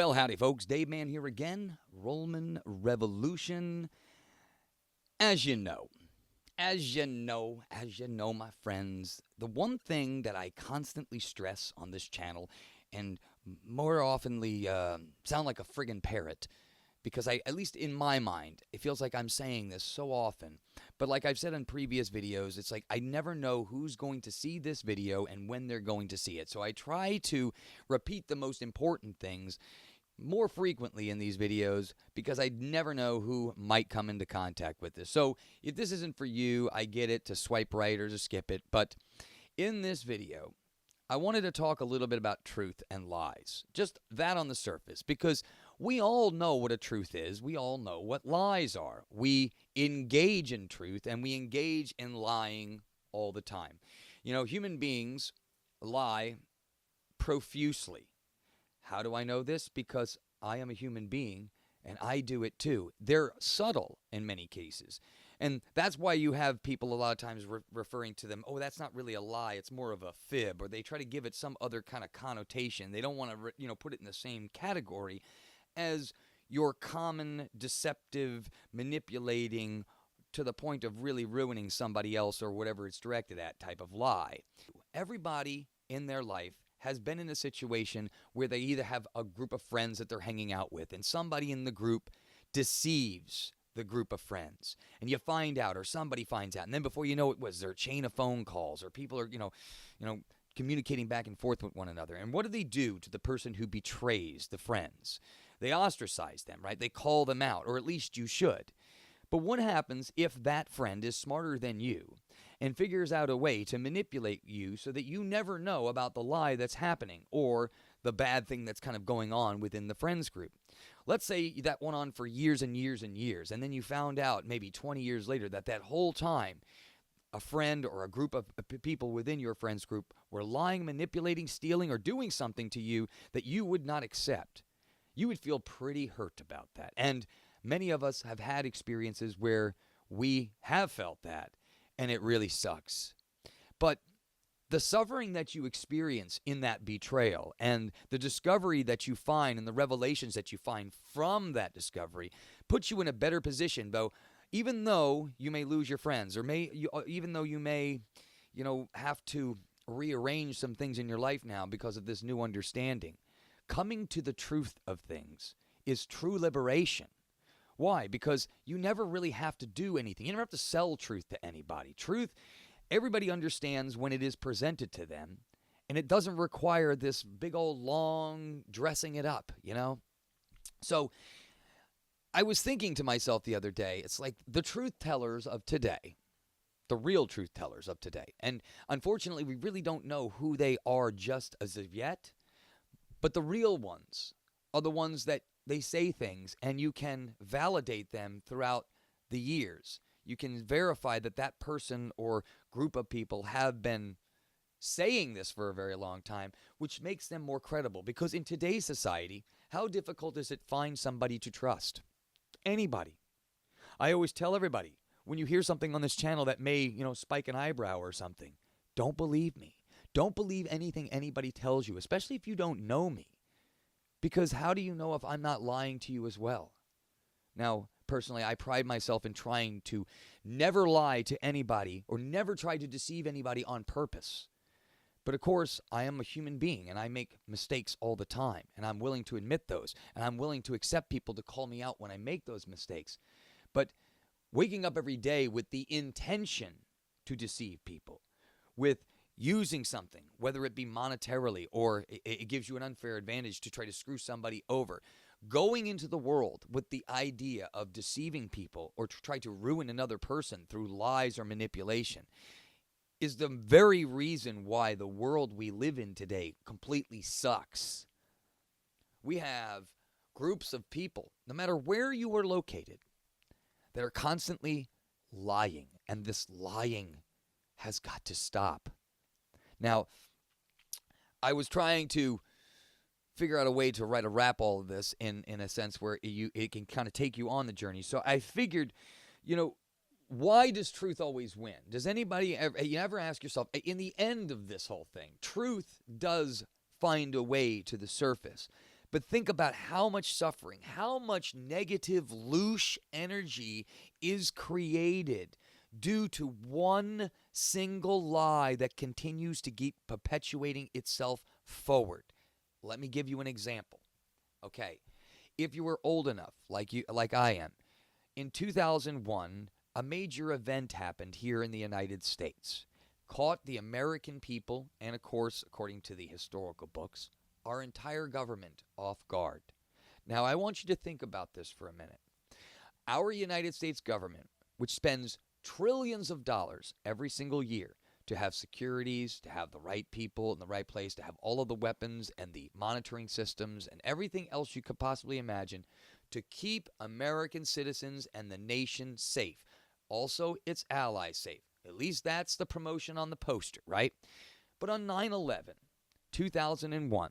Well, howdy, folks. Dave Man here again. Rollman Revolution. As you know, my friends, the one thing that I constantly stress on this channel, and more oftenly sound like a friggin' parrot, because at least in my mind, it feels like I'm saying this so often. But like I've said in previous videos, it's like I never know who's going to see this video and when they're going to see it. So I try to repeat the most important things more frequently in these videos because I never know who might come into contact with this. So if this isn't for you, I get it, to swipe right or to skip it. But in this video, I wanted to talk a little bit about truth and lies. Just that on the surface, because we all know what a truth is. We all know what lies are. We engage in truth and we engage in lying all the time. You know, human beings lie profusely. How do I know this? Because I am a human being and I do it too. They're subtle in many cases. And that's why you have people a lot of times referring to them, oh, that's not really a lie, it's more of a fib, or they try to give it some other kind of connotation. They don't want to, put it in the same category as your common deceptive, manipulating, to the point of really ruining somebody else or whatever it's directed at type of lie. Everybody in their life has been in a situation where they either have a group of friends that they're hanging out with and somebody in the group deceives the group of friends, and you find out, or somebody finds out, and then before you know it, was there a chain of phone calls, or people are communicating back and forth with one another. And what do they do to the person who betrays the friends? They ostracize them, right? They call them out, or at least you should. But what happens if that friend is smarter than you and figures out a way to manipulate you so that you never know about the lie that's happening or the bad thing that's kind of going on within the friends group? Let's say that went on for years and years and years, and then you found out maybe 20 years later that whole time a friend or a group of people within your friends group were lying, manipulating, stealing, or doing something to you that you would not accept. You would feel pretty hurt about that. And many of us have had experiences where we have felt that, and it really sucks. But the suffering that you experience in that betrayal and the discovery that you find and the revelations that you find from that discovery puts you in a better position, though, even though you may lose your friends, or even though you may, have to rearrange some things in your life now because of this new understanding. Coming to the truth of things is true liberation. Why? Because you never really have to do anything. You never have to sell truth to anybody. Truth, everybody understands when it is presented to them, and it doesn't require this big old long dressing it up, So I was thinking to myself the other day, it's like the truth tellers of today, the real truth tellers of today, and unfortunately we really don't know who they are just as of yet, but the real ones are the ones that they say things and you can validate them throughout the years. You can verify that that person or group of people have been saying this for a very long time, which makes them more credible. Because in today's society, how difficult is it to find somebody to trust? Anybody. I always tell everybody, when you hear something on this channel that may, spike an eyebrow or something, don't believe me. Don't believe anything anybody tells you, especially if you don't know me. Because how do you know if I'm not lying to you as well? Now, personally, I pride myself in trying to never lie to anybody or never try to deceive anybody on purpose. But of course, I am a human being and I make mistakes all the time, and I'm willing to admit those, and I'm willing to accept people to call me out when I make those mistakes. But waking up every day with the intention to deceive people, with using something, whether it be monetarily or it gives you an unfair advantage to try to screw somebody over, going into the world with the idea of deceiving people or to try to ruin another person through lies or manipulation is the very reason why the world we live in today completely sucks. We have groups of people, no matter where you are located, that are constantly lying, and this lying has got to stop. Now, I was trying to figure out a way to wrap all of this in a sense where it can kind of take you on the journey. So I figured, why does truth always win? Does anybody ever ask yourself, in the end of this whole thing, truth does find a way to the surface. But think about how much suffering, how much negative, loose energy is created due to one single lie that continues to keep perpetuating itself forward. Let me give you an example. Okay, if you were old enough, like I am, in 2001, a major event happened here in the United States, caught the American people, and of course, according to the historical books, our entire government off guard. Now, I want you to think about this for a minute. Our United States government, which spends trillions of dollars every single year to have securities, to have the right people in the right place, to have all of the weapons and the monitoring systems and everything else you could possibly imagine to keep American citizens and the nation safe. Also, its allies safe. At least that's the promotion on the poster, right? But on 9/11, 2001,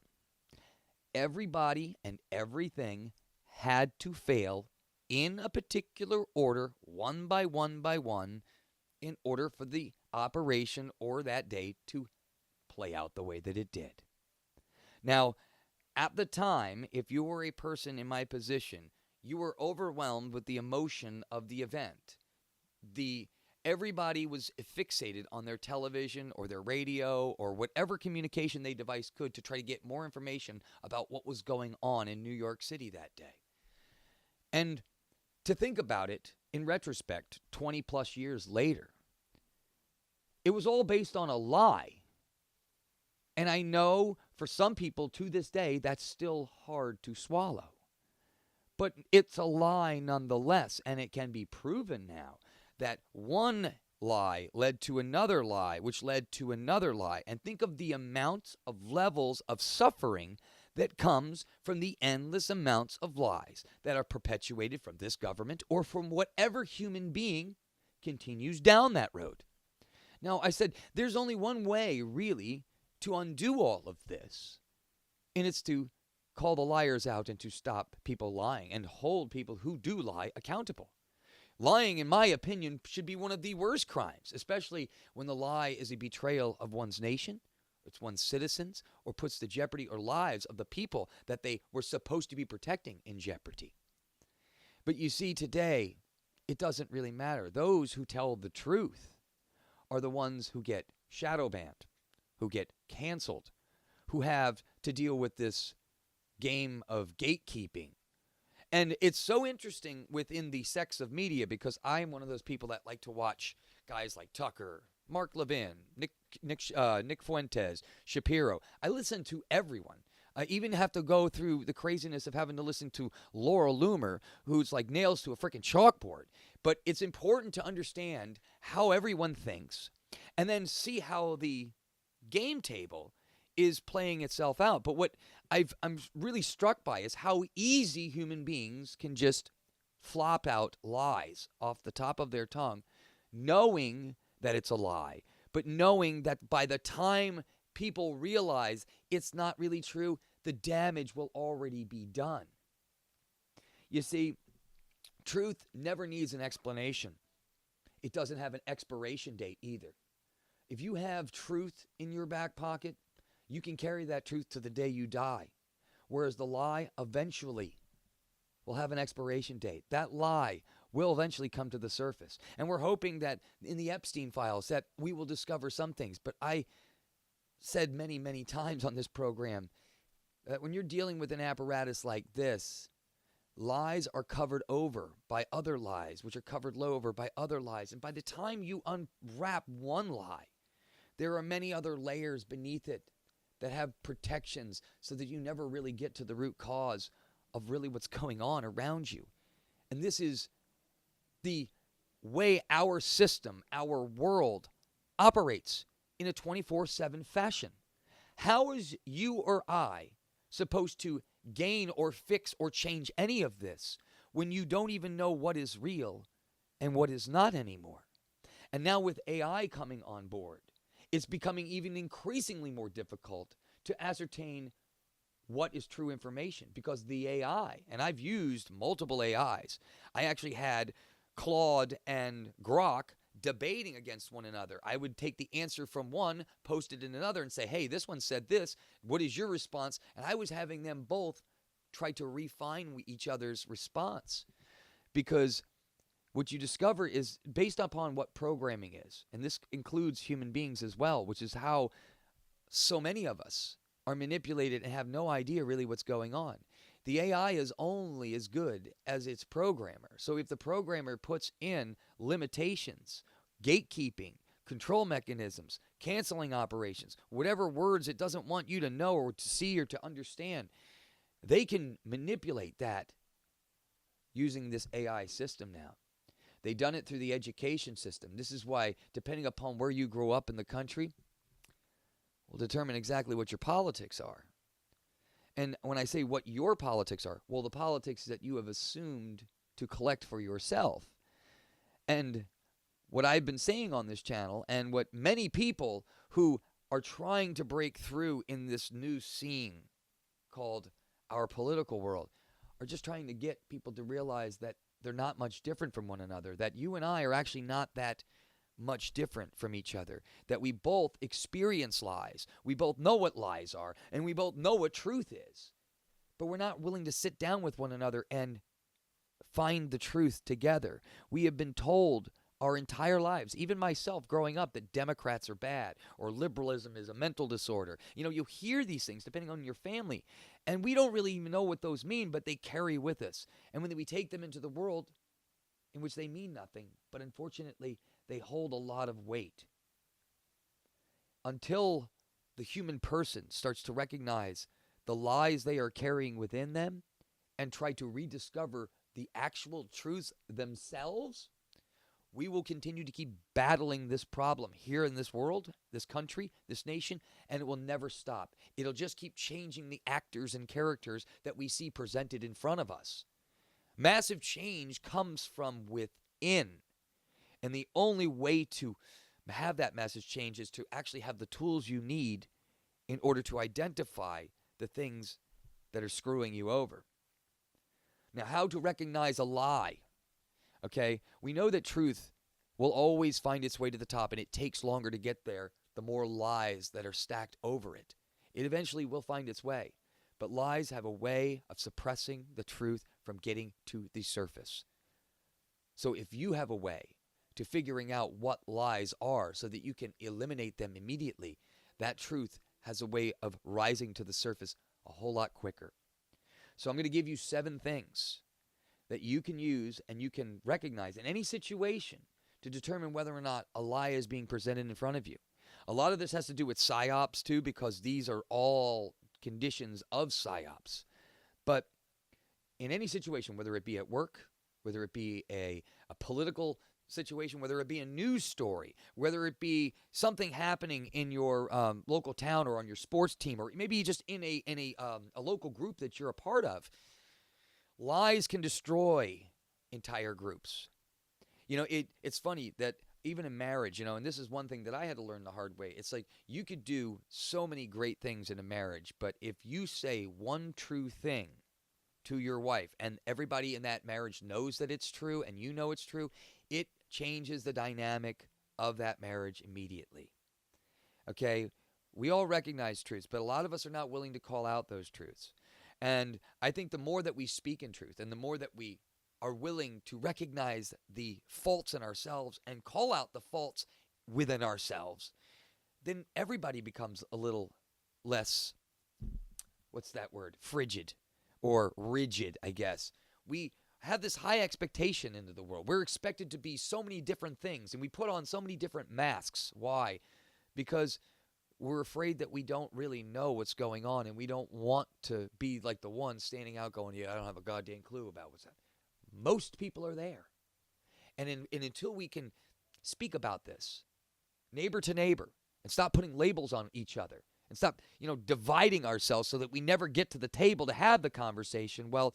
everybody and everything had to fail in a particular order, one by one, in order for the operation or that day to play out the way that it did. Now, at the time, if you were a person in my position, you were overwhelmed with the emotion of the event. Everybody was fixated on their television or their radio or whatever communication they device could to try to get more information about what was going on in New York City that day. And to think about it, in retrospect, 20 plus years later, it was all based on a lie. And I know for some people to this day, that's still hard to swallow. But it's a lie nonetheless, and it can be proven now that one lie led to another lie, which led to another lie. And think of the amounts of levels of suffering that comes from the endless amounts of lies that are perpetuated from this government or from whatever human being continues down that road. Now, I said there's only one way, really, to undo all of this, and it's to call the liars out and to stop people lying and hold people who do lie accountable. Lying, in my opinion, should be one of the worst crimes, especially when the lie is a betrayal of one's nation, it's one's citizens, or puts the jeopardy or lives of the people that they were supposed to be protecting in jeopardy. But you see, today, it doesn't really matter. Those who tell the truth are the ones who get shadow banned, who get canceled, who have to deal with this game of gatekeeping. And it's so interesting within the sex of media because I'm one of those people that like to watch guys like Tucker, Mark Levin, Nick Fuentes, Shapiro. I listen to everyone. I even have to go through the craziness of having to listen to Laura Loomer, who's like nails to a freaking chalkboard. But it's important to understand how everyone thinks and then see how the game table is playing itself out. But what I'm really struck by is how easy human beings can just flop out lies off the top of their tongue, knowing that it's a lie, but knowing that by the time people realize it's not really true, the damage will already be done. You see, truth never needs an explanation. It doesn't have an expiration date either. If you have truth in your back pocket, you can carry that truth to the day you die. Whereas the lie eventually will have an expiration date. That lie will eventually come to the surface. And we're hoping that in the Epstein files that we will discover some things. But I said many, many times on this program that when you're dealing with an apparatus like this, lies are covered over by other lies, which are covered over by other lies. And by the time you unwrap one lie, there are many other layers beneath it that have protections so that you never really get to the root cause of really what's going on around you. And this is the way our system, our world operates in a 24/7 fashion. How is you or I supposed to gain or fix or change any of this when you don't even know what is real and what is not anymore? And now with AI coming on board, it's becoming even increasingly more difficult to ascertain what is true information because the AI, and I've used multiple AIs. I actually had Claude and Grok debating against one another. I would take the answer from one, post it in another, and say, hey, this one said this. What is your response? And I was having them both try to refine each other's response. Because what you discover is based upon what programming is, and this includes human beings as well, which is how so many of us are manipulated and have no idea really what's going on. The AI is only as good as its programmer. So if the programmer puts in limitations, gatekeeping, control mechanisms, canceling operations, whatever words it doesn't want you to know or to see or to understand, they can manipulate that using this AI system now. They've done it through the education system. This is why, depending upon where you grow up in the country, will determine exactly what your politics are. And when I say what your politics are, well, the politics that you have assumed to collect for yourself. And what I've been saying on this channel, and what many people who are trying to break through in this new scene called our political world, are just trying to get people to realize that they're not much different from one another, that you and I are actually not that much different from each other, that we both experience lies, we both know what lies are, and we both know what truth is. But we're not willing to sit down with one another and find the truth together. We have been told our entire lives, even myself growing up, that Democrats are bad or liberalism is a mental disorder. You know, you hear these things depending on your family, and we don't really even know what those mean, but they carry with us. And when we take them into the world in which they mean nothing, but unfortunately they hold a lot of weight. Until the human person starts to recognize the lies they are carrying within them and try to rediscover the actual truths themselves, we will continue to keep battling this problem here in this world, this country, this nation, and it will never stop. It'll just keep changing the actors and characters that we see presented in front of us. Massive change comes from within. And the only way to have that massive change is to actually have the tools you need in order to identify the things that are screwing you over. Now, how to recognize a lie. Okay, we know that truth will always find its way to the top, and it takes longer to get there the more lies that are stacked over it. It eventually will find its way, but lies have a way of suppressing the truth from getting to the surface. So if you have a way to figuring out what lies are so that you can eliminate them immediately, that truth has a way of rising to the surface a whole lot quicker. So I'm going to give you 7 things that you can use and you can recognize in any situation to determine whether or not a lie is being presented in front of you. A lot of this has to do with psyops too, because these are all conditions of psyops. But in any situation, whether it be at work, whether it be a political situation, whether it be a news story, whether it be something happening in your local town or on your sports team, or maybe just in a local group that you're a part of, lies can destroy entire groups. You know, it's funny that even in marriage, you know, and this is one thing that I had to learn the hard way. It's like you could do so many great things in a marriage, but if you say one true thing to your wife and everybody in that marriage knows that it's true and you know it's true, it changes the dynamic of that marriage immediately. Okay? We all recognize truths, but a lot of us are not willing to call out those truths. And I think the more that we speak in truth and the more that we are willing to recognize the faults in ourselves and call out the faults within ourselves, then everybody becomes a little less, what's that word, frigid or rigid, I guess. We have this high expectation into the world. We're expected to be so many different things, and we put on so many different masks. Why? Because we're afraid that we don't really know what's going on, and we don't want to be like the one standing out going, yeah, I don't have a goddamn clue about what's happening. Most people are there. And until we can speak about this, neighbor to neighbor, and stop putting labels on each other, and stop, dividing ourselves so that we never get to the table to have the conversation, well,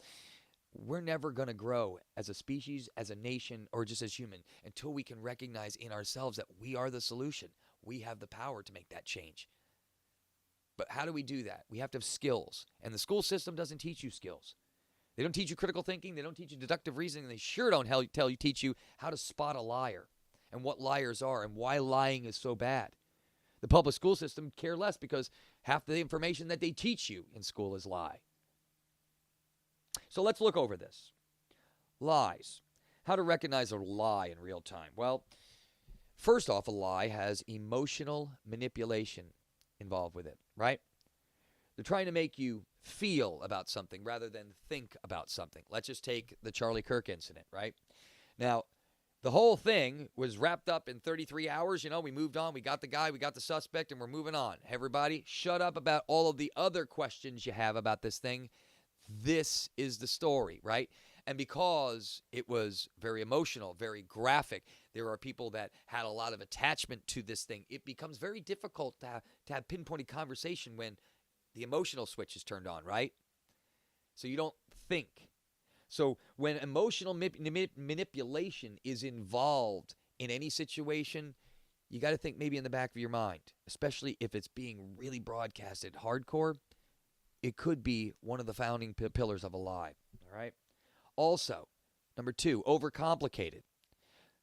we're never going to grow as a species, as a nation, or just as human until we can recognize in ourselves that we are the solution. We have the power to make that change. But how do we do that? We have to have skills. And the school system doesn't teach you skills. They don't teach you critical thinking. They don't teach you deductive reasoning. They sure don't teach you how to spot a liar and what liars are and why lying is so bad. The public school system care less because half the information that they teach you in school is lie. So let's look over this. Lies. How to recognize a lie in real time. Well, first off, a lie has emotional manipulation involved with it, right? They're trying to make you feel about something rather than think about something. Let's just take the Charlie Kirk incident, right? Now, the whole thing was wrapped up in 33 hours. We moved on. We got the guy. We got the suspect, and we're moving on. Everybody, shut up about all of the other questions you have about this thing. This is the story, right? And because it was very emotional, very graphic, there are people that had a lot of attachment to this thing. It becomes very difficult to have pinpointed conversation when the emotional switch is turned on, right? So you don't think. So when emotional manipulation is involved in any situation, you got to think maybe in the back of your mind, especially if it's being really broadcasted hardcore. It could be one of the founding pillars of a lie, all right? Also, number 2, overcomplicated.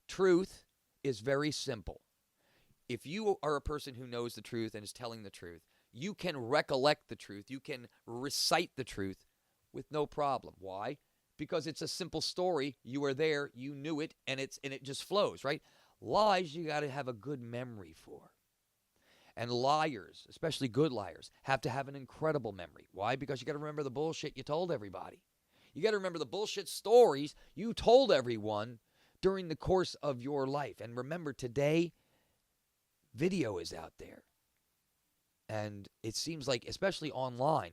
Truth is very simple. If you are a person who knows the truth and is telling the truth, you can recollect the truth. You can recite the truth with no problem. Why? Because it's a simple story. You were there, you knew it, and it just flows, right? Lies, you got to have a good memory for. And liars, especially good liars, have to have an incredible memory. Why? Because you got to remember the bullshit you told everybody. You got to remember the bullshit stories you told everyone during the course of your life. And remember, today, video is out there. And it seems like, especially online,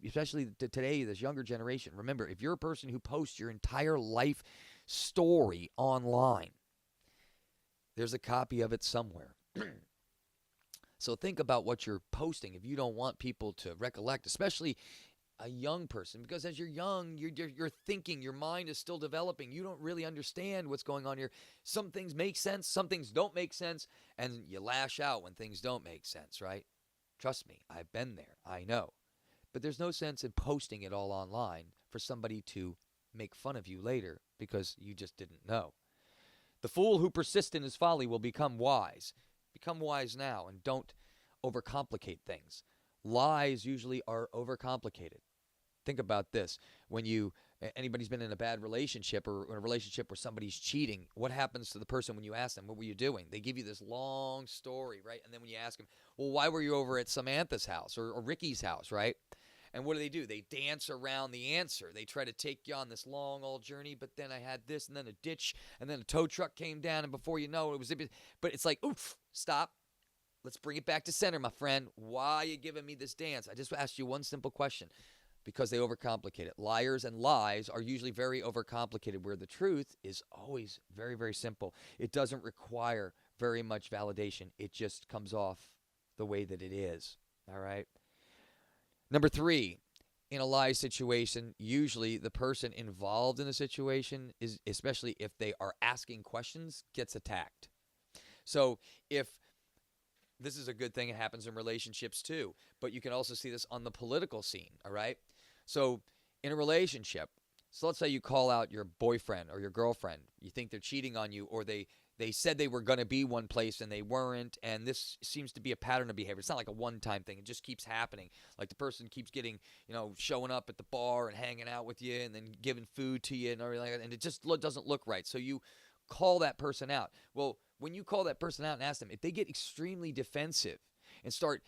especially today, this younger generation, remember, if you're a person who posts your entire life story online, there's a copy of it somewhere. So think about what you're posting if you don't want people to recollect, especially a young person, because as you're young, you're thinking, your mind is still developing. You don't really understand what's going on here. Some things make sense, some things don't make sense, and you lash out when things don't make sense, right? Trust me, I've been there. I know. But there's no sense in posting it all online for somebody to make fun of you later because you just didn't know. The fool who persists in his folly will become wise. Become wise now and don't overcomplicate things. Lies usually are overcomplicated. Think about this. When anybody's been in a bad relationship or in a relationship where somebody's cheating, what happens to the person when you ask them, what were you doing? They give you this long story, right? And then when you ask them, well, why were you over at Samantha's house or Ricky's house, right? And what do? They dance around the answer. They try to take you on this long old journey, but then I had this and then a ditch and then a tow truck came down and before you know it was, but it's like, oof, stop. Let's bring it back to center, my friend. Why are you giving me this dance? I just asked you one simple question. Because they overcomplicate it. Liars and lies are usually very overcomplicated, where the truth is always very, very simple. It doesn't require very much validation. It just comes off the way that it is. All right? Number 3, in a lie situation, usually the person involved in the situation, is, especially if they are asking questions, gets attacked. So if this is a good thing, it happens in relationships too, but you can also see this on the political scene, all right? So in a relationship, so let's say you call out your boyfriend or your girlfriend. You think they're cheating on you, or they said they were going to be one place and they weren't, and this seems to be a pattern of behavior. It's not like a one-time thing. It just keeps happening. Like the person keeps getting, showing up at the bar and hanging out with you and then giving food to you and everything like that, and it just doesn't look right. So you call that person out. Well, when you call that person out and ask them, if they get extremely defensive and start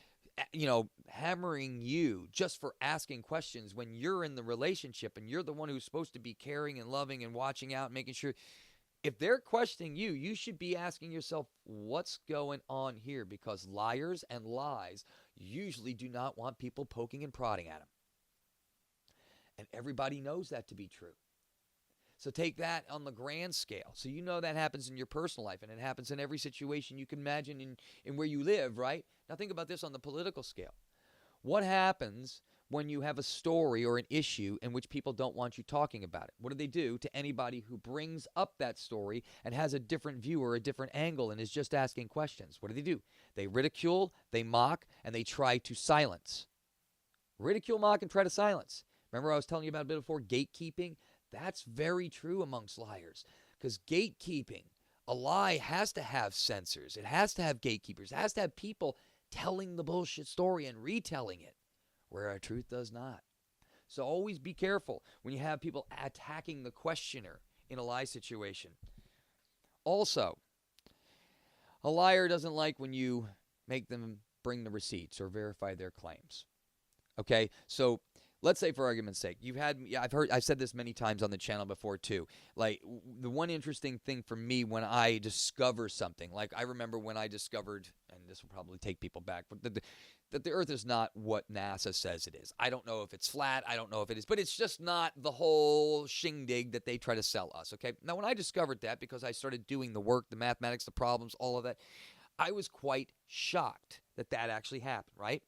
hammering you just for asking questions when you're in the relationship and you're the one who's supposed to be caring and loving and watching out and making sure, if they're questioning you, you should be asking yourself, what's going on here? Because liars and lies usually do not want people poking and prodding at them. And everybody knows that to be true. So take that on the grand scale. So you know that happens in your personal life, and it happens in every situation you can imagine in where you live, right? Now think about this on the political scale. What happens when you have a story or an issue in which people don't want you talking about it? What do they do to anybody who brings up that story and has a different view or a different angle and is just asking questions? What do? They ridicule, they mock, and they try to silence. Ridicule, mock, and try to silence. Remember I was telling you about a bit before, gatekeeping? That's very true amongst liars, because gatekeeping, a lie has to have censors. It has to have gatekeepers. It has to have people telling the bullshit story and retelling it, where our truth does not. So always be careful when you have people attacking the questioner in a lie situation. Also, a liar doesn't like when you make them bring the receipts or verify their claims. Okay, so let's say, for argument's sake, I've said this many times on the channel before too. Like, the one interesting thing for me when I discover something, like I remember when I discovered, and this will probably take people back, but that the Earth is not what NASA says it is. I don't know if it's flat. I don't know if it is, but it's just not the whole shindig that they try to sell us. Okay, now when I discovered that, because I started doing the work, the mathematics, the problems, all of that, I was quite shocked that that actually happened, right?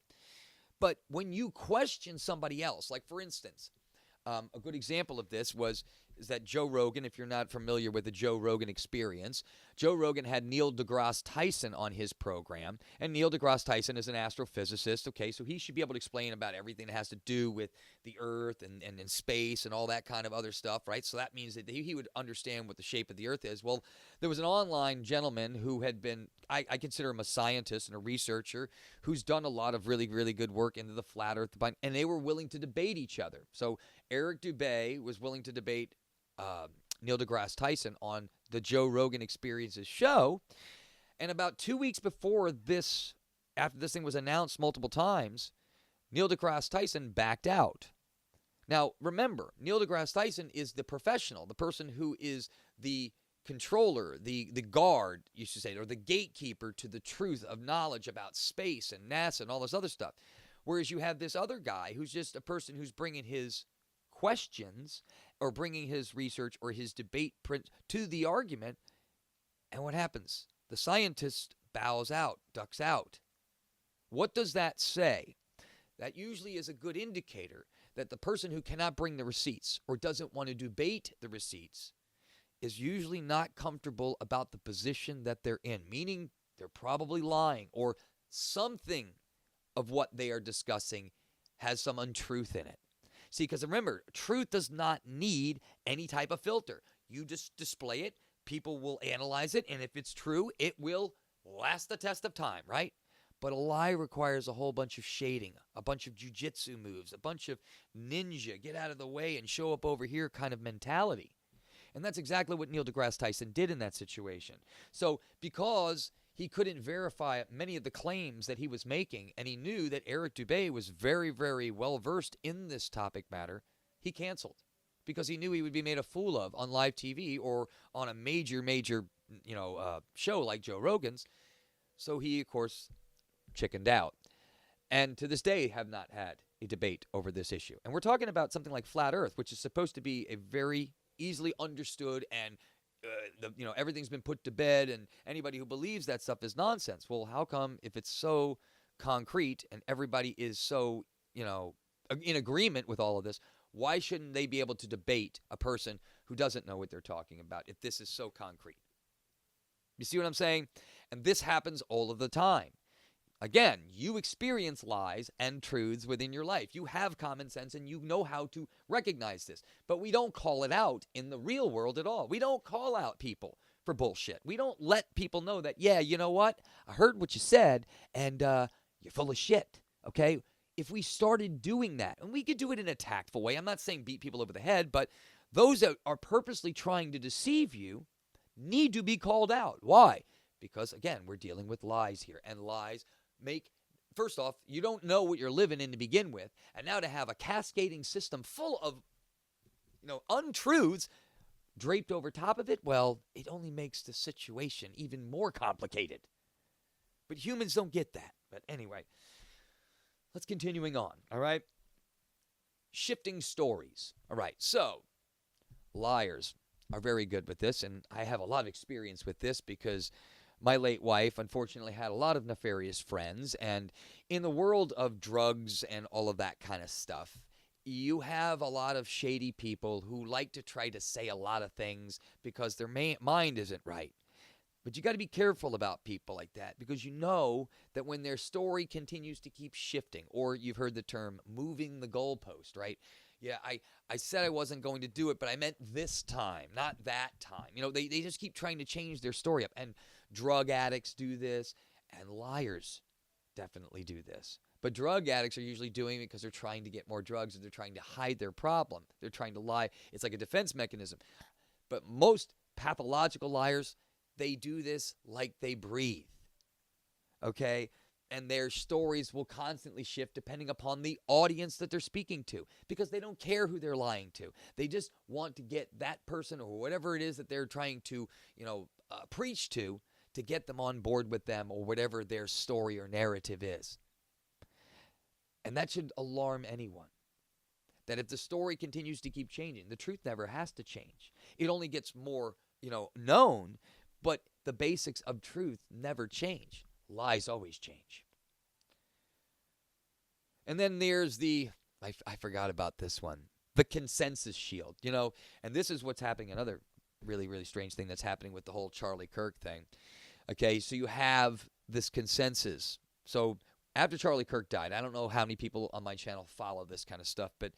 But when you question somebody else, like for instance, a good example of this is that Joe Rogan, if you're not familiar with the Joe Rogan experience, Joe Rogan had Neil deGrasse Tyson on his program, and Neil deGrasse Tyson is an astrophysicist, okay, so he should be able to explain about everything that has to do with the Earth and space and all that kind of other stuff, right? So that means that he would understand what the shape of the Earth is. Well, there was an online gentleman who had been, I consider him a scientist and a researcher, who's done a lot of really, really good work into the flat Earth, and they were willing to debate each other. So Eric Dubay was willing to debate Neil deGrasse Tyson on the Joe Rogan Experience's show. And about 2 weeks before this, after this thing was announced multiple times, Neil deGrasse Tyson backed out. Now, remember, Neil deGrasse Tyson is the professional, the person who is the controller, the guard, you should say, or the gatekeeper to the truth of knowledge about space and NASA and all this other stuff. Whereas you have this other guy who's just a person who's bringing his questions or bringing his research or his debate print to the argument. And what happens? The scientist bows out, ducks out. What does that say? That usually is a good indicator that the person who cannot bring the receipts or doesn't want to debate the receipts is usually not comfortable about the position that they're in, meaning they're probably lying or something of what they are discussing has some untruth in it. See, because remember, truth does not need any type of filter. You just display it, people will analyze it, and if it's true, it will last the test of time, right? But a lie requires a whole bunch of shading, a bunch of jujitsu moves, a bunch of ninja, get out of the way and show up over here kind of mentality. And that's exactly what Neil deGrasse Tyson did in that situation. So because he couldn't verify many of the claims that he was making, and he knew that Eric Dubay was very, very well versed in this topic matter, he canceled because he knew he would be made a fool of on live TV or on a major show like Joe Rogan's. So he, of course, chickened out. And to this day have not had a debate over this issue. And we're talking about something like flat Earth, which is supposed to be a very easily understood and everything's been put to bed, and anybody who believes that stuff is nonsense. Well, how come if it's so concrete and everybody is so, in agreement with all of this, why shouldn't they be able to debate a person who doesn't know what they're talking about if this is so concrete? You see what I'm saying? And this happens all of the time. Again, you experience lies and truths within your life. You have common sense and you know how to recognize this. But we don't call it out in the real world at all. We don't call out people for bullshit. We don't let people know that, yeah, you know what? I heard what you said and you're full of shit, okay? If we started doing that, and we could do it in a tactful way. I'm not saying beat people over the head, but those that are purposely trying to deceive you need to be called out. Why? Because, again, we're dealing with lies here, and lies first off, you don't know what you're living in to begin with, and now to have a cascading system full of, untruths draped over top of it, well, it only makes the situation even more complicated. But humans don't get that. But anyway, let's continuing on, all right? Shifting stories. All right, so liars are very good with this, and I have a lot of experience with this because my late wife, unfortunately, had a lot of nefarious friends, and in the world of drugs and all of that kind of stuff, you have a lot of shady people who like to try to say a lot of things because their mind isn't right. But you got to be careful about people like that because you know that when their story continues to keep shifting, or you've heard the term moving the goalpost, right? Yeah, I said I wasn't going to do it, but I meant this time, not that time. They just keep trying to change their story up. And drug addicts do this, and liars definitely do this. But drug addicts are usually doing it because they're trying to get more drugs, or they're trying to hide their problem. They're trying to lie. It's like a defense mechanism. But most pathological liars, they do this like they breathe. Okay? And their stories will constantly shift depending upon the audience that they're speaking to, because they don't care who they're lying to. They just want to get that person or whatever it is that they're trying to, preach to get them on board with them, or whatever their story or narrative is. And that should alarm anyone. That if the story continues to keep changing, the truth never has to change. It only gets more, known, but the basics of truth never change. Lies always change. And then there's I forgot about this one, the consensus shield, and this is what's happening. Another really, really strange thing that's happening with the whole Charlie Kirk thing. Okay, so you have this consensus. So after Charlie Kirk died, I don't know how many people on my channel follow this kind of stuff, but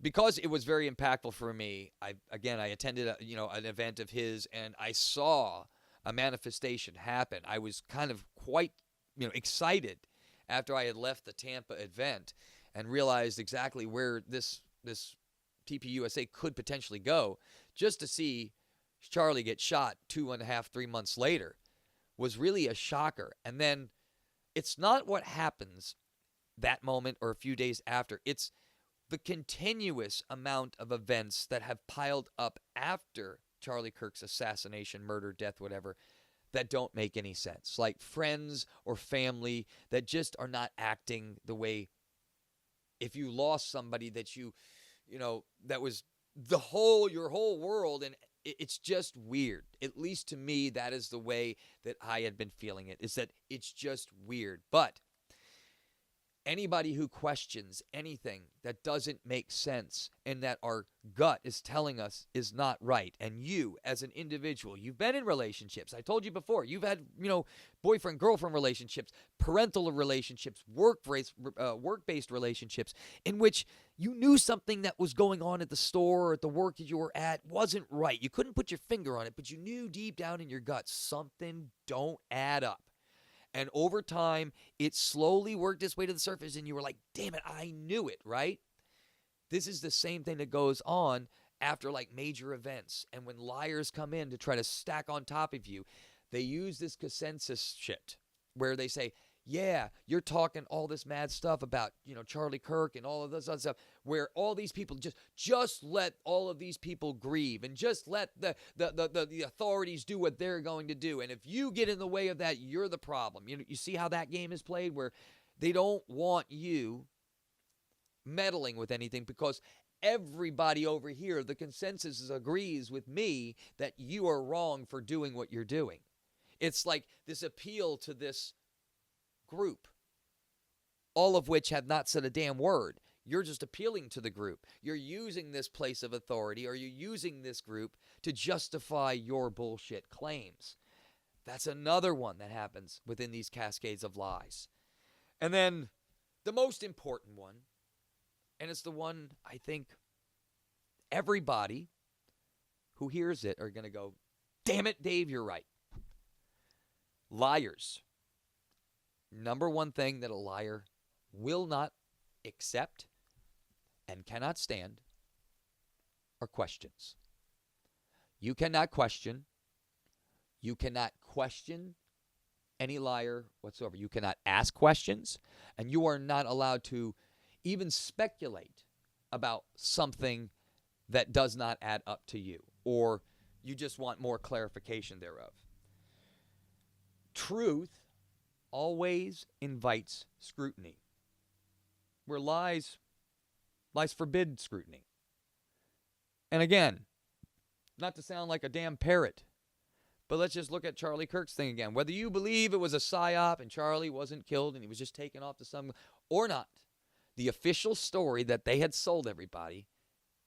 because it was very impactful for me, I attended an event of his, and I saw a manifestation happen. I was kind of quite excited after I had left the Tampa event and realized exactly where this TPUSA could potentially go. Just to see Charlie get shot 2.5, 3 months later was really a shocker. And then it's not what happens that moment or a few days after. It's the continuous amount of events that have piled up after Charlie Kirk's assassination, murder, death, whatever, that don't make any sense. Like friends or family that just are not acting the way, if you lost somebody that that was your whole world, and it's just weird. At least to me, that is the way that I had been feeling it, is that it's just weird. But anybody who questions anything that doesn't make sense and that our gut is telling us is not right, and you as an individual, you've been in relationships. I told you before, you've had, boyfriend, girlfriend relationships, parental relationships, work-based relationships, in which you knew something that was going on at the store or at the work that you were at wasn't right. You couldn't put your finger on it, but you knew deep down in your gut something don't add up. And over time, it slowly worked its way to the surface, and you were like, damn it, I knew it, right? This is the same thing that goes on after major events. And when liars come in to try to stack on top of you, they use this consensus shit where they say, yeah, you're talking all this mad stuff about, Charlie Kirk and all of this other stuff, where all these people just let all of these people grieve, and just let the authorities do what they're going to do. And if you get in the way of that, you're the problem. You see how that game is played, where they don't want you meddling with anything, because everybody over here, the consensus agrees with me that you are wrong for doing what you're doing. It's like this appeal to this group, all of which have not said a damn word. You're just appealing to the group. You're using this place of authority, or you're using this group to justify your bullshit claims. That's another one that happens within these cascades of lies. And then the most important one, and it's the one I think everybody who hears it are going to go, damn it, Dave, you're right. Liars. Number one thing that a liar will not accept and cannot stand are questions. You cannot question. You cannot question any liar whatsoever. You cannot ask questions, and you are not allowed to even speculate about something that does not add up to you, or you just want more clarification thereof. Truth always invites scrutiny, where lies forbid scrutiny. And again, not to sound like a damn parrot, but let's just look at Charlie Kirk's thing again. Whether you believe it was a psyop and Charlie wasn't killed and he was just taken off to some, or not, the official story that they had sold everybody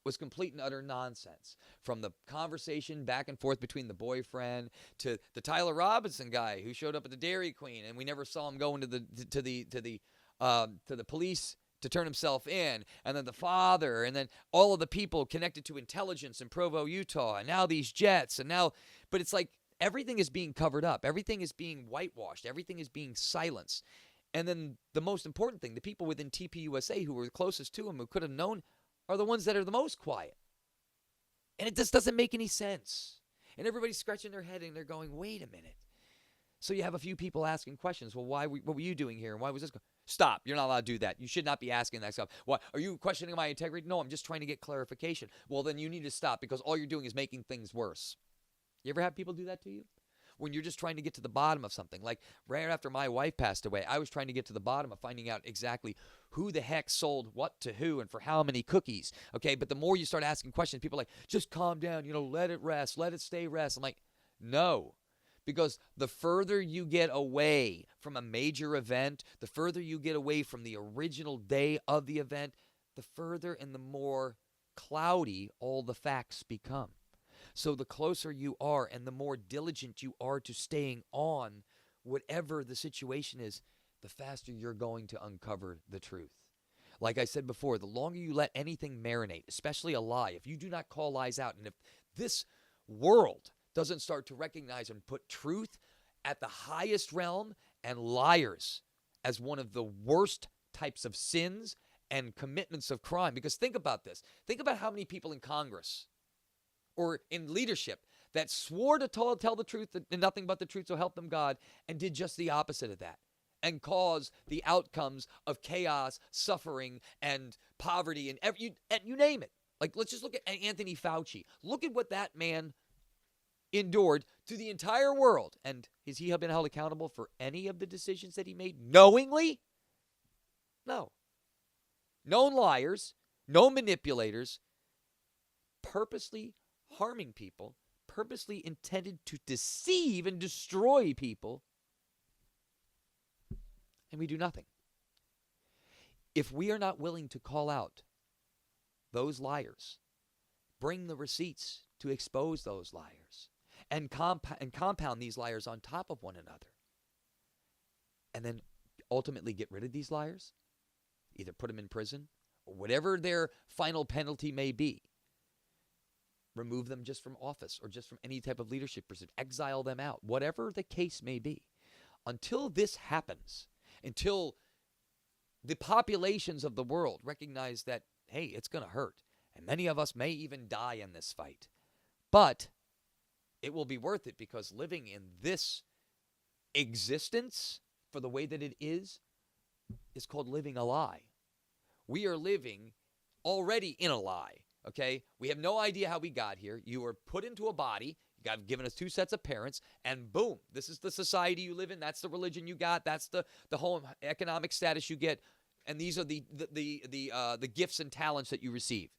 was complete and utter nonsense. From the conversation back and forth between the boyfriend to the Tyler Robinson guy who showed up at the Dairy Queen, and we never saw him go into to the police to turn himself in, and then the father, and then all of the people connected to intelligence in Provo, Utah, and now these jets, and now, but it's like everything is being covered up, everything is being whitewashed, everything is being silenced. And then the most important thing, the people within TPUSA who were closest to him, who could have known, are the ones that are the most quiet. And it just doesn't make any sense. And everybody's scratching their head and they're going, wait a minute. So you have a few people asking questions. Well, what were you doing here? And why was this? Stop. You're not allowed to do that. You should not be asking that stuff. Why? Are you questioning my integrity? No, I'm just trying to get clarification. Well, then you need to stop because all you're doing is making things worse. You ever have people do that to you? When you're just trying to get to the bottom of something. Like right after my wife passed away, I was trying to get to the bottom of finding out exactly who the heck sold what to who and for how many cookies. Okay, but the more you start asking questions, people are like, just calm down, let it rest, let it stay rest. I'm like, no. Because the further you get away from a major event, the further you get away from the original day of the event, the further and the more cloudy all the facts become. So the closer you are and the more diligent you are to staying on whatever the situation is, the faster you're going to uncover the truth. Like I said before, the longer you let anything marinate, especially a lie, if you do not call lies out, and if this world doesn't start to recognize and put truth at the highest realm and liars as one of the worst types of sins and commitments of crime. Because think about this. Think about how many people in Congress or in leadership that swore to tell the truth and nothing but the truth, so help them God, and did just the opposite of that and caused the outcomes of chaos, suffering, and poverty, and you name it. Like, let's just look at Anthony Fauci. Look at what that man endured to the entire world. And has he been held accountable for any of the decisions that he made knowingly? No. Known liars, known manipulators, purposely harming people, purposely intended to deceive and destroy people, and we do nothing. If we are not willing to call out those liars, bring the receipts to expose those liars, and compound these liars on top of one another, and then ultimately get rid of these liars, either put them in prison or whatever their final penalty may be, remove them just from office or just from any type of leadership position, exile them out, whatever the case may be. Until this happens, until the populations of the world recognize that, hey, it's going to hurt, and many of us may even die in this fight, but it will be worth it, because living in this existence for the way that it is called living a lie. We are living already in a lie. Okay, we have no idea how we got here. You were put into a body. You got given us two sets of parents, and boom, this is the society you live in. That's the religion you got. That's the whole economic status you get, and these are the gifts and talents that you receive.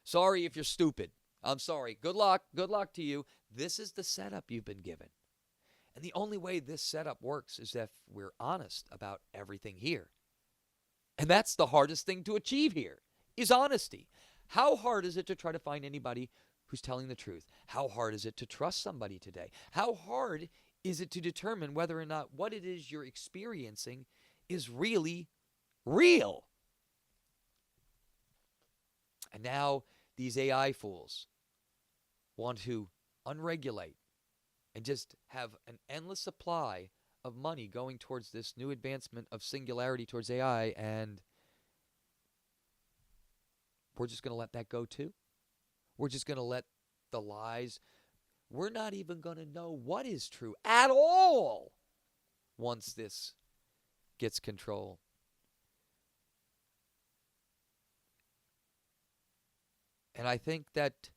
Sorry if you're stupid. I'm sorry. Good luck. Good luck to you. This is the setup you've been given, and the only way this setup works is if we're honest about everything here, and that's the hardest thing to achieve here is honesty. How hard is it to try to find anybody who's telling the truth? How hard is it to trust somebody today? How hard is it to determine whether or not what it is you're experiencing is really real? And now these AI fools want to unregulate and just have an endless supply of money going towards this new advancement of singularity towards AI, and we're just going to let that go too? We're just going to let the lies, we're not even going to know what is true at all once this gets control. And I think that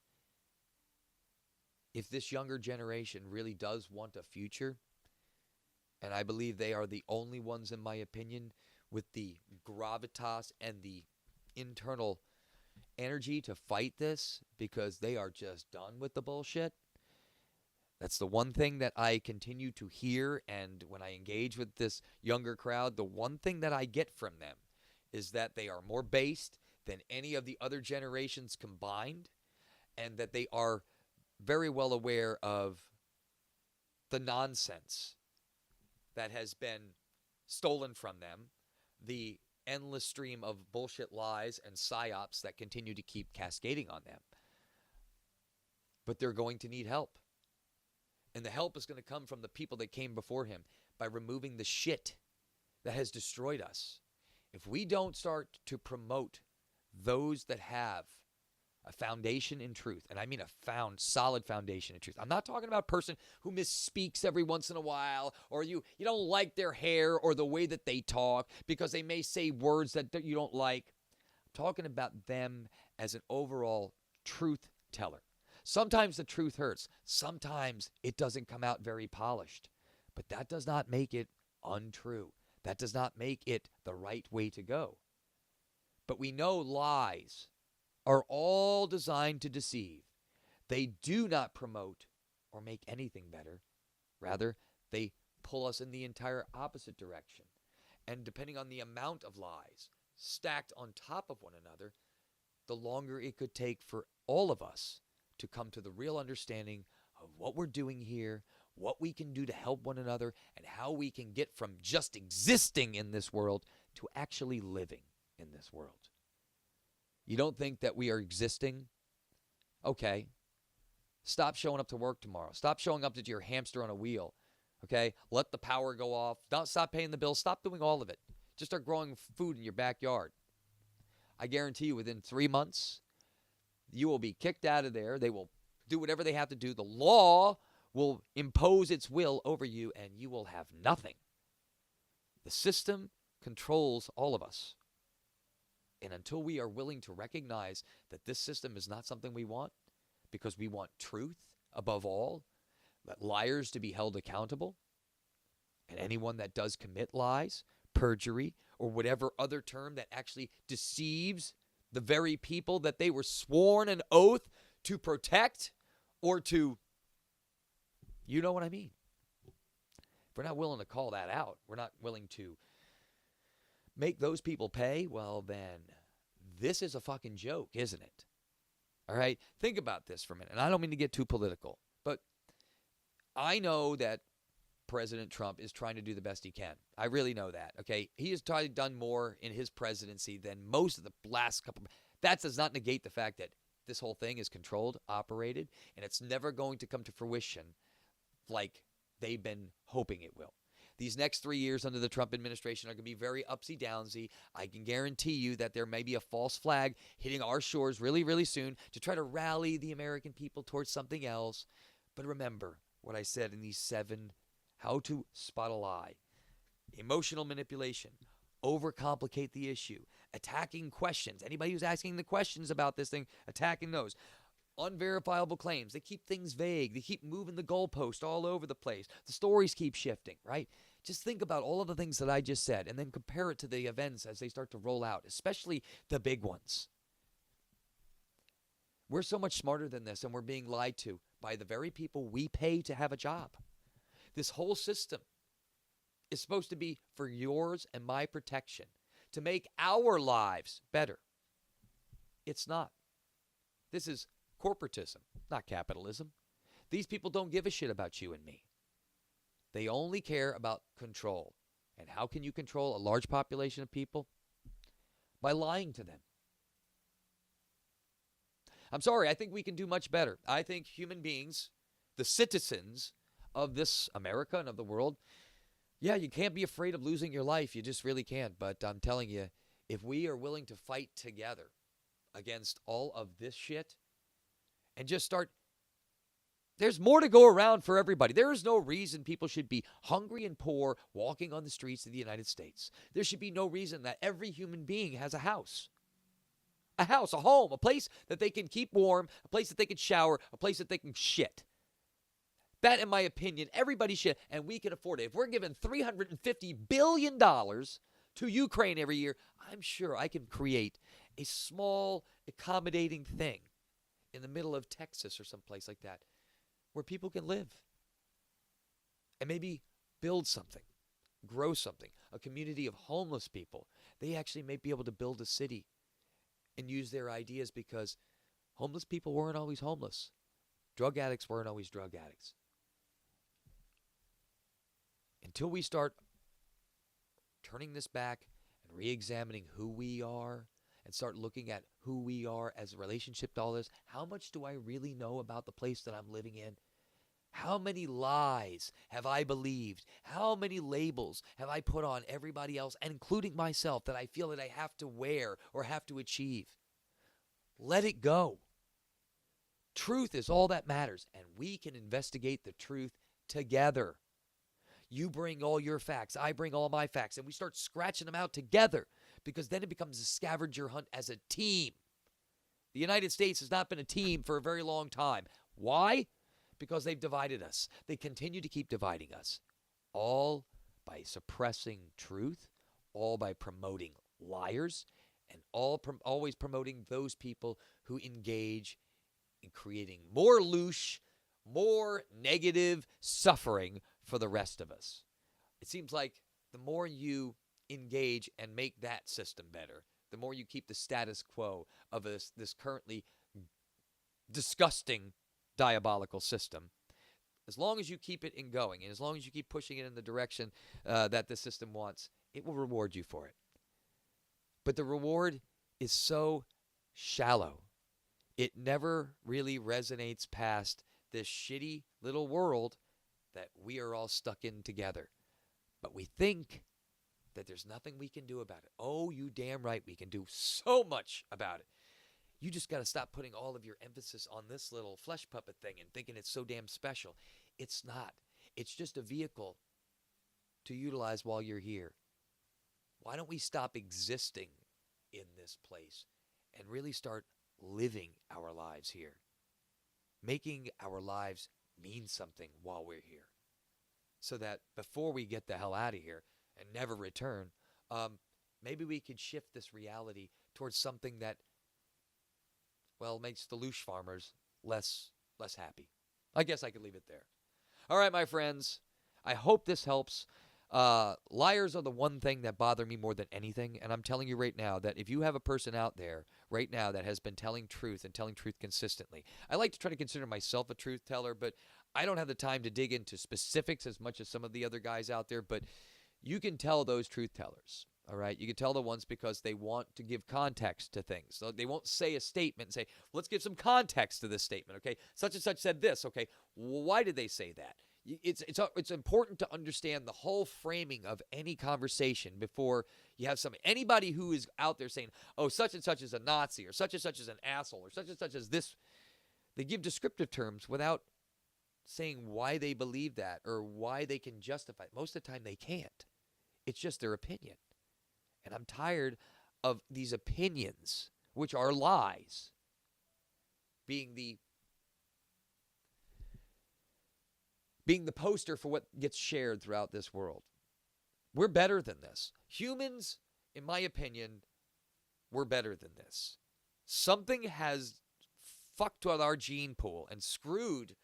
if this younger generation really does want a future, and I believe they are the only ones, in my opinion, with the gravitas and the internal energy to fight this, because they are just done with the bullshit. That's the one thing that I continue to hear, and when I engage with this younger crowd, the one thing that I get from them is that they are more based than any of the other generations combined, and that they are very well aware of the nonsense that has been stolen from them, the endless stream of bullshit lies and psyops that continue to keep cascading on them. But they're going to need help. And the help is going to come from the people that came before him by removing the shit that has destroyed us, if we don't start to promote those that have a foundation in truth, and I mean a solid foundation in truth. I'm not talking about a person who misspeaks every once in a while, or you don't like their hair or the way that they talk because they may say words that you don't like. I'm talking about them as an overall truth teller. Sometimes the truth hurts. Sometimes it doesn't come out very polished. But that does not make it untrue. That does not make it the right way to go. But we know lies are all designed to deceive. They do not promote or make anything better. Rather, they pull us in the entire opposite direction. And depending on the amount of lies stacked on top of one another, the longer it could take for all of us to come to the real understanding of what we're doing here, what we can do to help one another, and how we can get from just existing in this world to actually living in this world. You don't think that we are existing? Okay. Stop showing up to work tomorrow. Stop showing up to your hamster on a wheel. Okay? Let the power go off. Don't stop paying the bills. Stop doing all of it. Just start growing food in your backyard. I guarantee you within 3 months, you will be kicked out of there. They will do whatever they have to do. The law will impose its will over you, and you will have nothing. The system controls all of us. And until we are willing to recognize that this system is not something we want, because we want truth above all, that liars to be held accountable, and anyone that does commit lies, perjury, or whatever other term that actually deceives the very people that they were sworn an oath to protect or to, you know what I mean. If we're not willing to call that out, we're not willing to make those people pay, well then, this is a fucking joke, isn't it? All right? Think about this for a minute. And I don't mean to get too political, but I know that President Trump is trying to do the best he can. I really know that, okay? He has done more in his presidency than most of the last couple. That does not negate the fact that this whole thing is controlled, operated, and it's never going to come to fruition like they've been hoping it will. These next 3 years under the Trump administration are going to be very upsy-downsy. I can guarantee you that there may be a false flag hitting our shores really, really soon to try to rally the American people towards something else. But remember what I said in these 7 how to spot a lie. Emotional manipulation. Overcomplicate the issue. Attacking questions. Anybody who's asking the questions about this thing, attacking those. Unverifiable claims. They keep things vague. They keep moving the goalpost all over the place. The stories keep shifting, right? Just think about all of the things that I just said and then compare it to the events as they start to roll out, especially the big ones. We're so much smarter than this, and we're being lied to by the very people we pay to have a job. This whole system is supposed to be for yours and my protection, to make our lives better. It's not. This is corporatism, not capitalism. These people don't give a shit about you and me. They only care about control. And how can you control a large population of people? By lying to them. I'm sorry, I think we can do much better. I think human beings, the citizens of this America and of the world, yeah, you can't be afraid of losing your life. You just really can't. But I'm telling you, if we are willing to fight together against all of this shit and just start, there's more to go around for everybody. There is no reason people should be hungry and poor walking on the streets of the United States. There should be no reason that every human being has a house. A house, a home, a place that they can keep warm, a place that they can shower, a place that they can shit. That, in my opinion, everybody should, and we can afford it. If we're giving $350 billion to Ukraine every year, I'm sure I can create a small, accommodating thing in the middle of Texas or someplace like that where people can live and maybe build something, grow something, a community of homeless people. They actually may be able to build a city and use their ideas, because homeless people weren't always homeless. Drug addicts weren't always drug addicts. Until we start turning this back and re-examining who we are and start looking at who we are as a relationship to all this, how much do I really know about the place that I'm living in? How many lies have I believed? How many labels have I put on everybody else, and including myself, that I feel that I have to wear or have to achieve? Let it go. Truth is all that matters, and we can investigate the truth together. You bring all your facts, I bring all my facts, and we start scratching them out together, because then it becomes a scavenger hunt as a team. The United States has not been a team for a very long time. Why? Because they've divided us. They continue to keep dividing us, all by suppressing truth, all by promoting liars, and always promoting those people who engage in creating more louche, more negative suffering for the rest of us. It seems like the more you engage and make that system better, the more you keep the status quo of this currently disgusting, diabolical system. As long as you keep it in going, and as long as you keep pushing it in the direction that the system wants, it will reward you for it. But the reward is so shallow. It never really resonates past this shitty little world that we are all stuck in together. But we think that there's nothing we can do about it. Oh, you damn right we can do so much about it. You just got to stop putting all of your emphasis on this little flesh puppet thing and thinking it's so damn special. It's not. It's just a vehicle to utilize while you're here. Why don't we stop existing in this place and really start living our lives here? Making our lives mean something while we're here. So that before we get the hell out of here and never return, maybe we could shift this reality towards something that, well, makes the louche farmers less happy. I guess I could leave it there. All right, my friends. I hope this helps. Liars are the one thing that bother me more than anything. And I'm telling you right now that if you have a person out there right now that has been telling truth and telling truth consistently, I like to try to consider myself a truth teller, but I don't have the time to dig into specifics as much as some of the other guys out there. But you can tell those truth tellers. All right, you can tell the ones because they want to give context to things. So they won't say a statement and say, let's give some context to this statement, okay? Such and such said this, okay? Why did they say that? It's important to understand the whole framing of any conversation before you have anybody who is out there saying, oh, such and such is a Nazi, or such and such is an asshole, or such and such is this. They give descriptive terms without saying why they believe that or why they can justify it. Most of the time they can't. It's just their opinion. And I'm tired of these opinions, which are lies, being the poster for what gets shared throughout this world. We're better than this. Humans, in my opinion, we're better than this. Something has fucked with our gene pool and screwed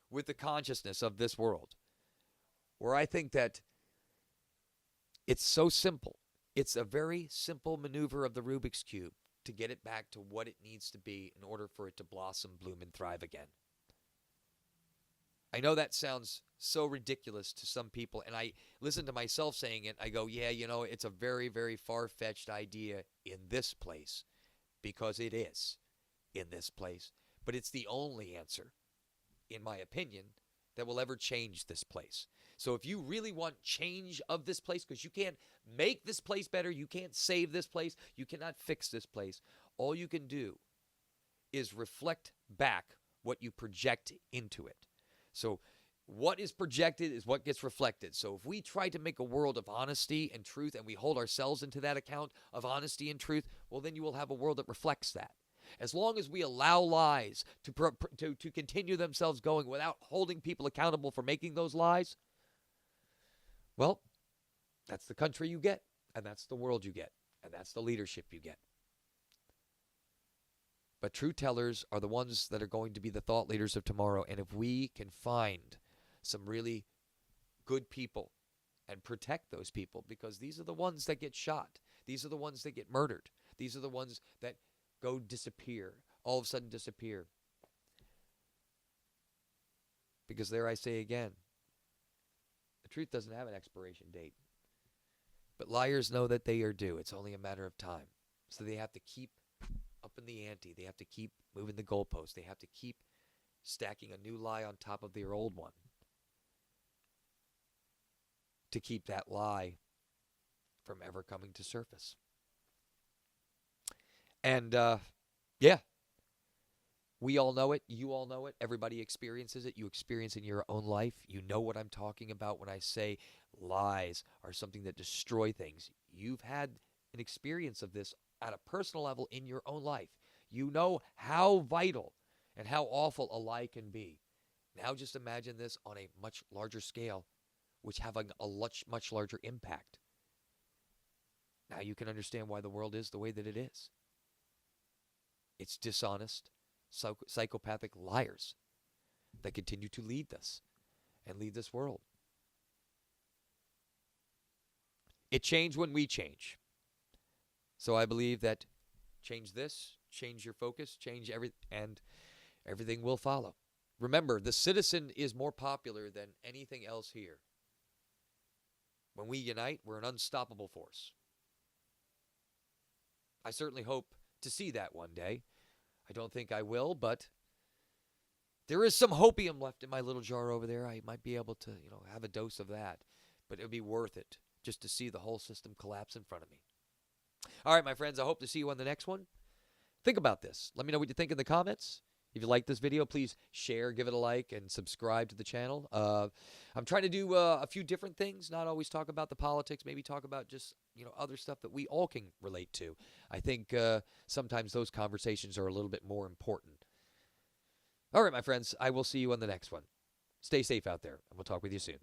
with the consciousness of this world, where I think that it's so simple. It's a very simple maneuver of the Rubik's Cube to get it back to what it needs to be in order for it to blossom, bloom, and thrive again. I know that sounds so ridiculous to some people, and I listen to myself saying it. I go, yeah, it's a very, very far-fetched idea in this place, because it is in this place. But it's the only answer, in my opinion, that will ever change this place. So if you really want change of this place, because you can't make this place better, you can't save this place, you cannot fix this place, all you can do is reflect back what you project into it. So what is projected is what gets reflected. So if we try to make a world of honesty and truth, and we hold ourselves into that account of honesty and truth, well, then you will have a world that reflects that. As long as we allow lies to continue themselves going without holding people accountable for making those lies, well, that's the country you get, and that's the world you get, and that's the leadership you get. But truth tellers are the ones that are going to be the thought leaders of tomorrow. And if we can find some really good people and protect those people, because these are the ones that get shot. These are the ones that get murdered. These are the ones that go disappear, all of a sudden disappear. Because there I say again, the truth doesn't have an expiration date. But liars know that they are due. It's only a matter of time. So they have to keep up in the ante. They have to keep moving the goalposts. They have to keep stacking a new lie on top of their old one. to keep that lie from ever coming to surface. And yeah, we all know it. You all know it. Everybody experiences it. You experience it in your own life. You know what I'm talking about when I say lies are something that destroy things. You've had an experience of this at a personal level in your own life. You know how vital and how awful a lie can be. Now just imagine this on a much larger scale, which having a much larger impact. Now you can understand why the world is the way that it is. It's dishonest, psychopathic liars that continue to lead us and lead this world. It changed when we change. So I believe that change this, change your focus, change and everything will follow. Remember, the citizen is more popular than anything else here. When we unite, we're an unstoppable force. I certainly hope to see that one day. I don't think I will, but there is some hopium left in my little jar over there. I might be able to, have a dose of that, but it would be worth it just to see the whole system collapse in front of me. All right, my friends, I hope to see you on the next one. Think about this. Let me know what you think in the comments. If you like this video, please share, give it a like, and subscribe to the channel. I'm trying to do a few different things, not always talk about the politics, maybe talk about just, other stuff that we all can relate to. I think sometimes those conversations are a little bit more important. All right, my friends, I will see you on the next one. Stay safe out there, and we'll talk with you soon.